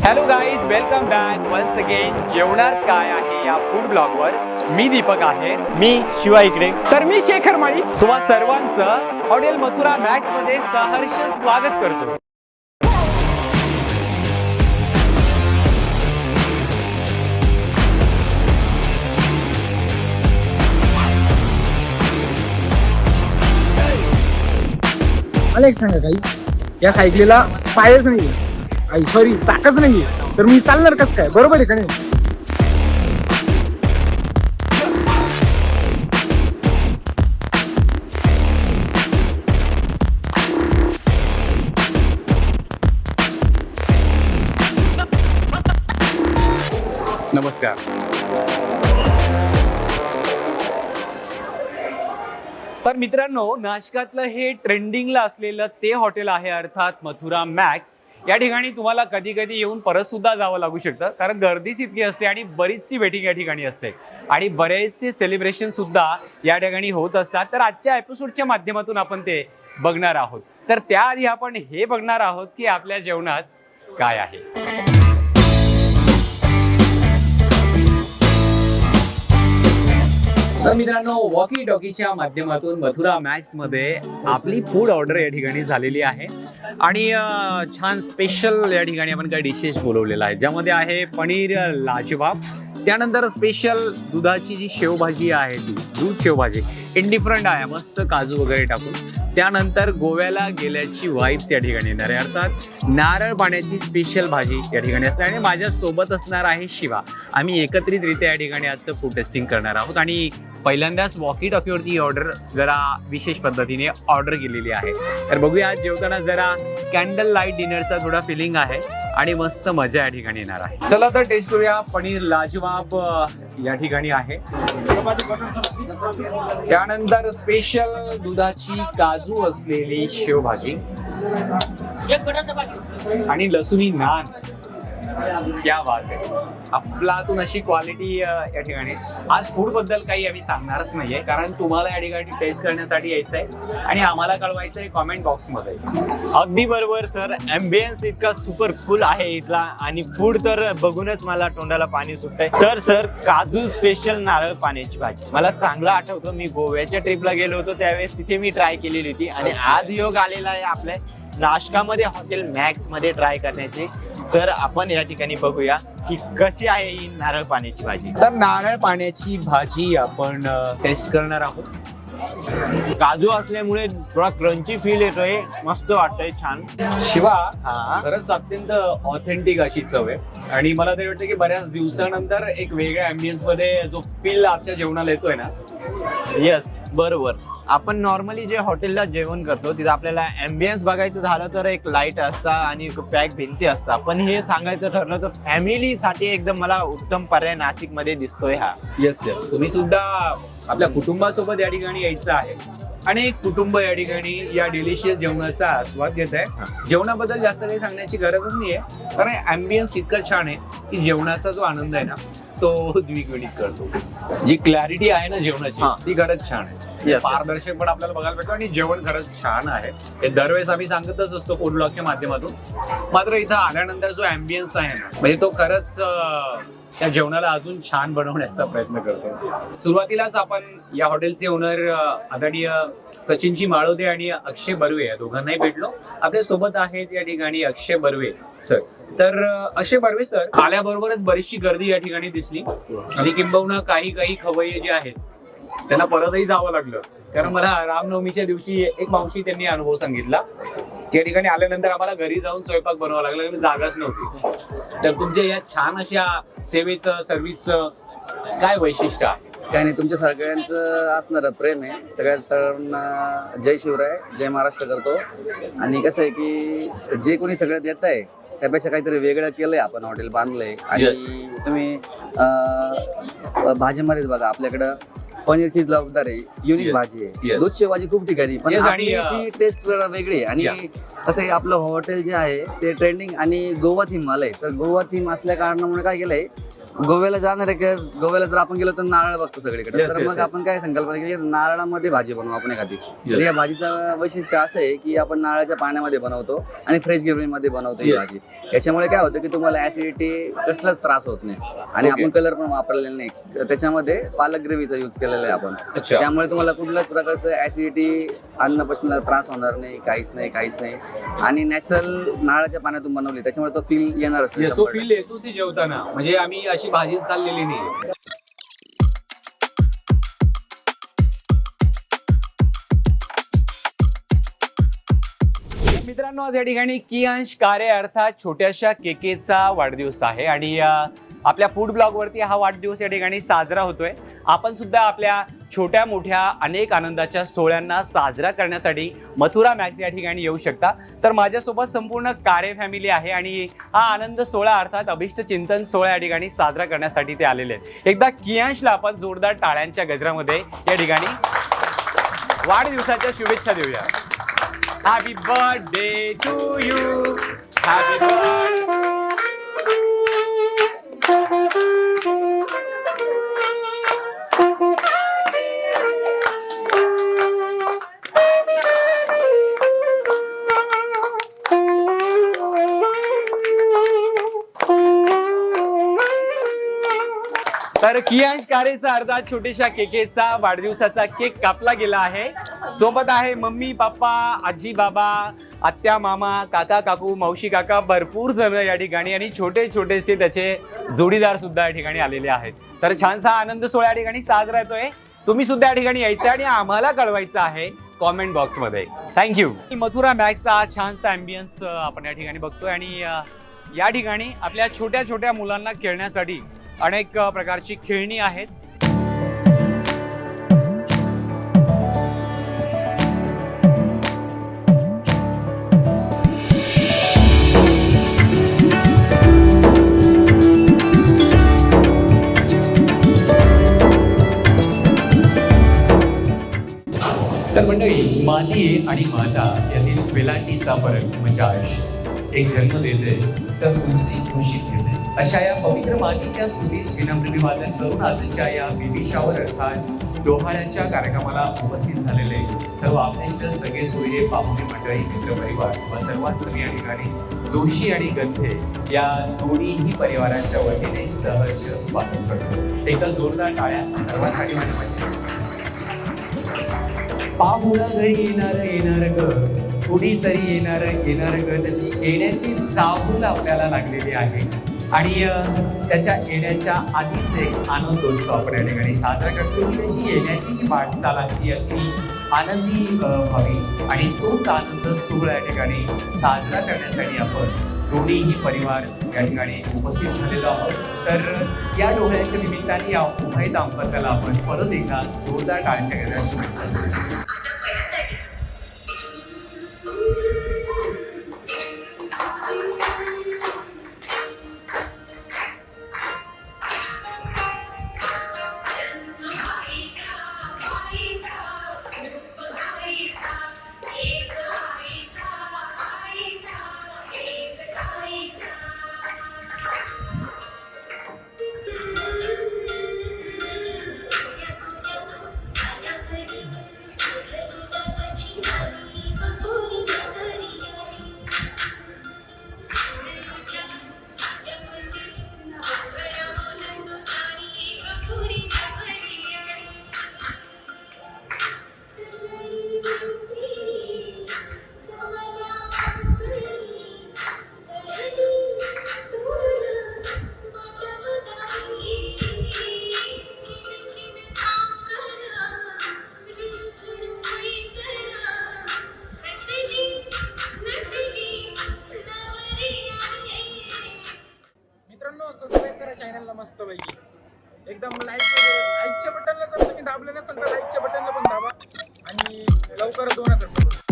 Hello guys, welcome back once again. जेवणात काय आहे या फूड ब्लॉगवर मी दीपक आहे. मी शिवा इकडे. तर मी शेखर माळी तुम्हा सर्वांचं हॉटेल मथुरा मॅक्स मध्ये सहर्ष स्वागत करतो. मला एक सांगा काही, या सायकलीला पायच नाही, सॉरी चाकच नाही, तर मी चालणार कसं काय? बरोबर आहे का नाही? नमस्कार. तर मित्रांनो, नाशकातलं हे ट्रेंडिंगला असलेलं ते हॉटेल आहे, अर्थात मथुरा मॅक्स. या ठिकाणी तुम्हाला कधी कधी येऊन परत सुद्धा जावं लागू शकतं, कारण गर्दीच इतकी असते आणि बरीचशी वेटिंग या ठिकाणी असते आणि बरेचसे सेलिब्रेशन सुद्धा या ठिकाणी होत असतात. तर आजच्या एपिसोडच्या माध्यमातून आपण ते बघणार आहोत. तर त्याआधी आपण हे बघणार आहोत की आपल्या जेवणात काय आहे. तर मित्रांनो, वॉकी टॉकीच्या माध्यमातून मथुरा मॅक्स मध्ये आपली फूड ऑर्डर या ठिकाणी झालेली आहे आणि छान स्पेशल या ठिकाणी आपण काही डिशेस बोलवलेला आहे, ज्यामध्ये आहे पनीर लाजवाब, त्यानंतर स्पेशल दुधाची जी शेवभाजी आहे ती दूध शेवभाजी इंडिफरंट आहे, मस्त काजू वगैरे टाकून. त्यानंतर गोव्याला गेल्याची वाईब्स या ठिकाणी येणार आहे, अर्थात नारळ पाण्याची स्पेशल भाजी या ठिकाणी असणार आणि माझ्यासोबत असणार आहे शिवा. आम्ही एकत्रितरित्या या ठिकाणी आजचं फूड टेस्टिंग करणार आहोत आणि पहिल्यांदाच वॉकी टॉकीवरती ही ऑर्डर जरा विशेष पद्धतीने ऑर्डर केलेली आहे. तर बघूया, आज जेवताना जरा कॅन्डल लाईट डिनरचा थोडा फिलिंग आहे आणि मस्त मजा या ठिकाणी येणार आहे. चला तर टेस्ट करूया. पनीर लाजवाब या ठिकाणी आहे, त्यानंतर स्पेशल दुधाची काजू असलेली शेवभाजी आणि लसुणी नान. क्या बात आहे. आपलातून अशी क्वालिटी या ठिकाणी. आज फूड बद्दल काही आम्ही सांगणारच नाहीये, कारण तुम्हाला या ठिकाणी टेस्ट करण्यासाठी यायचं आहे आणि आम्हाला कळवायचं आहे कॉमेंट बॉक्स मध्ये. अगदी बरोबर सर. ॲम्बियन्स इतका सुपर फुल आहे इथला आणि फूड तर बघूनच मला तोंडाला पाणी सुटतंय. तर सर, काजू स्पेशल नारळ पाण्याची भाजी मला चांगलं आठवतं. मी गोव्याच्या ट्रिपला गेलो होतो त्यावेळेस तिथे मी ट्राय केलेली होती आणि आज योग आलेला आहे आपल्या नाशकामध्ये हॉटेल मॅक्स मध्ये ट्राय करण्याची. तर आपण या ठिकाणी बघूया की कशी आहे ही नारळ पाण्याची भाजी. तर नारळ पाण्याची भाजी आपण टेस्ट करणार आहोत. काजू असल्यामुळे थोडा क्रंची फील येतोय, मस्त वाटतंय, छान. शिवा, हा, खरंच अत्यंत ऑथेंटिक अशी चव आहे आणि मला तरी वाटतं की बऱ्याच दिवसानंतर एक वेगळ्या अँबियन्स मध्ये जो फील आजच्या जेवणाला येतोय ना. येस, बरोबर. आपण नॉर्मली जे हॉटेलला जेवण करतो तिथं आपल्याला ॲम्बियन्स बघायचं झालं तर एक लाईट असता आणि पॅक भिंती असता, पण हे सांगायचं ठरलं तर फॅमिलीसाठी एकदम मला उत्तम पर्याय नाशिक मध्ये दिसतोय हा. येस येस, तुम्ही सुद्धा आपल्या कुटुंबासोबत या ठिकाणी यायचं आहे आणि एक कुटुंब या ठिकाणी या डिलिशियस जेवणाचा आस्वाद घेत आहे. जेवणाबद्दल जास्त काही सांगण्याची गरजच नाहीये, कारण अँबियन्स इतकं छान आहे की जेवणाचा जो आनंद आहे ना तो द्विगुणित करतो. जी क्लॅरिटी आहे ना जेवणाची ती खरंच छान आहे. पारदर्शक पण आपल्याला बघायला भेटतो आणि जेवण खरंच छान आहे. हे दरवेळेस आम्ही सांगतच असतो फूड ब्लॉगच्या माध्यमातून. मात्र इथं आल्यानंतर जो अँबियन्स आहे ना, म्हणजे तो खरंच त्या जेवणाला अजून छान बनवण्याचा प्रयत्न करतो. सुरुवातीलाच आपण या हॉटेलचे ओनर आदरणीय सचिनजी माळोदे आणि अक्षय बर्वे या दोघांनाही भेटलो. आपल्या सोबत आहेत या ठिकाणी अक्षय बर्वे सर. तर अक्षय बर्वे सर आल्याबरोबरच बरीचशी गर्दी या ठिकाणी दिसली आणि किंबहुना काही खवय्ये जे आहेत त्यांना परतही जावं लागलं, कारण मला रामनवमीच्या दिवशी एक मावशी त्यांनी अनुभव सांगितला की या ठिकाणी आल्यानंतर आम्हाला घरी जाऊन स्वयंपाक बनवावा लागला, जागाच नव्हती. तर तुमच्या या छान अशा सेवेचं, सर्व्हिसचं काय वैशिष्ट्य आहे? काय नाही, तुमच्या सगळ्यांचं असणारं प्रेम आहे. सर्वांना जय शिवराय, जय महाराष्ट्र करतो. आणि कसं आहे की जे कोणी सगळं देत आहे त्यापेक्षा काहीतरी वेगळं केलंय, आपण हॉटेल बांधलंय. आणि तुम्ही भाजीमध्येच बघा, आपल्याकडं पनीरची जबाबदार आहे, युनिक भाजी आहे, दूध शेवभाजी खूप ठिकाणी, पण आपली टेस्ट वेगळी आहे. आणि कसं आहे, आपलं हॉटेल जे आहे ते ट्रेंडिंग आणि गोवा थीम आलंय. तर गोवा थीम असल्या कारणामुळे काय केलंय, गोव्याला जाणार आहे की गोव्याला जर आपण गेलो तर नारळ बघतो सगळीकडे. Yes, तर yes, मग yes. आपण काय संकल्पना केली की नारळामध्ये भाजी बनवू आपण एखादी. तर Yes. या भाजीचं वैशिष्ट्य असं आहे की आपण नारळाच्या पाण्यामध्ये बनवतो आणि फ्रेश मध्ये बनवतो ही Yes. भाजी. याच्यामुळे काय होतं की तुम्हाला ऍसिडिटी कसलाच त्रास होत नाही आणि Okay. आपण कलर पण वापरलेला नाही. तर त्याच्यामध्ये पालक ग्रेव्हीचा यूज केलेला आहे आपण. अच्छा. त्यामुळे तुम्हाला कुठल्याच प्रकारचं ऍसिडिटी अन्न पचनाला त्रास होणार नाही, काहीच नाही आणि नॅचरल नारळाच्या पाण्यातून बनवली त्याच्यामुळे तो फील येणारच नाही. तो फील येतोच जेवताना, म्हणजे आम्ही अशी भाजीच खाल्लेली नाही. मित्रांनो, आज या ठिकाणी कियांश कारे अर्थात छोट्याशा केकेचा वाढदिवस आहे आणि आपल्या फूड ब्लॉग वरती हा वाढदिवस या ठिकाणी साजरा होतोय. आपण सुद्धा आपल्या छोट्या मोठ्या अनेक आनंदाच्या सोहळ्यांना साजरा करण्यासाठी मथुरा मॅक्स या ठिकाणी येऊ शकता. तर माझ्यासोबत संपूर्ण कारे फॅमिली आहे आणि हा आनंद सोहळा अर्थात अभिष्ट चिंतन सोहळा या ठिकाणी साजरा करण्यासाठी ते आलेले आहेत. एकदा कियांशला आपण जोरदार टाळ्यांच्या गजरामध्ये या ठिकाणी वाढदिवसाच्या शुभेच्छा देऊया. Happy birthday to you, happy birthday. तर कियांश कारेचा अर्थात छोट्याशा केकेचा वाढदिवसाचा केक कापला गेला आहे. सोबत आहे मम्मी पप्पा, आजी बाबा, आत्या मामा, काका काकू, मावशी काका, भरपूर जण या ठिकाणी आणि छोटे छोटेसे त्याचे जोडीदार सुद्धा या ठिकाणी आलेले आहेत. तर छानसा आनंद सोहळा या ठिकाणी साजरा होतोय. तुम्ही सुद्धा या ठिकाणी यायचं आणि आम्हाला कळवायचं आहे कॉमेंट बॉक्समध्ये. थँक्यू. मथुरा मॅक्सचा हा छानसा ॲम्बियन्स आपण या ठिकाणी बघतोय आणि या ठिकाणी आपल्या छोट्या छोट्या मुलांना खेळण्यासाठी अनेक प्रकारची खेळणी आहेत. तर मंडळी, माती आणि माता यातील वेलांटीचा फरक म्हणजे आयुष्य. एक जन्म देते तर दुसरी खुशी घेते. अशा या पवित्र मातीच्या स्तुतीस विनम्र अभिवादन करून आजच्या या बेबी शॉवर अर्थात डोहाळ्याच्या कार्यक्रमाला उपस्थित झालेले सर्व आपल्या सगळे सोयरे, पाहुणे मंडळी, मित्रपरिवार व सर्वांचं या ठिकाणी जोशी आणि गंधे या दोन्हीही परिवारांच्या वतीने सहर्ष स्वागत करतो. एका जोरदार टाळ्या सर्वांसाठी माझ्या मते. पाहुणा घरी येणार ग, कुणीतरी येणार ग, त्याची येण्याची चाहूल आपल्याला लागलेली आहे आणि त्याच्या येण्याच्या आधीच एक आनंदोत्सव आपण या ठिकाणी साजरा करतो. त्याची येण्याची जी वाटचाल ती अगदी आनंदी व्हावी आणि तोच आनंद सोहळा या ठिकाणी साजरा करण्यासाठी आपण दोन्हीही परिवार या ठिकाणी उपस्थित झालेलो आहोत. तर या डोळ्याच्या निमित्ताने या उभय दाम्पत्याला आपण परत एकदा जोरदार टाळ्यांच्या गजरात शुभेच्छा देतो. सबस्क्राईब करा चॅनलला मस्त पैकी. एकदम लाईकच्या बटनला जर तुम्ही दाबलं नसेल तर लाईकच्या बटनला पण दाबा आणि लवकरच 2000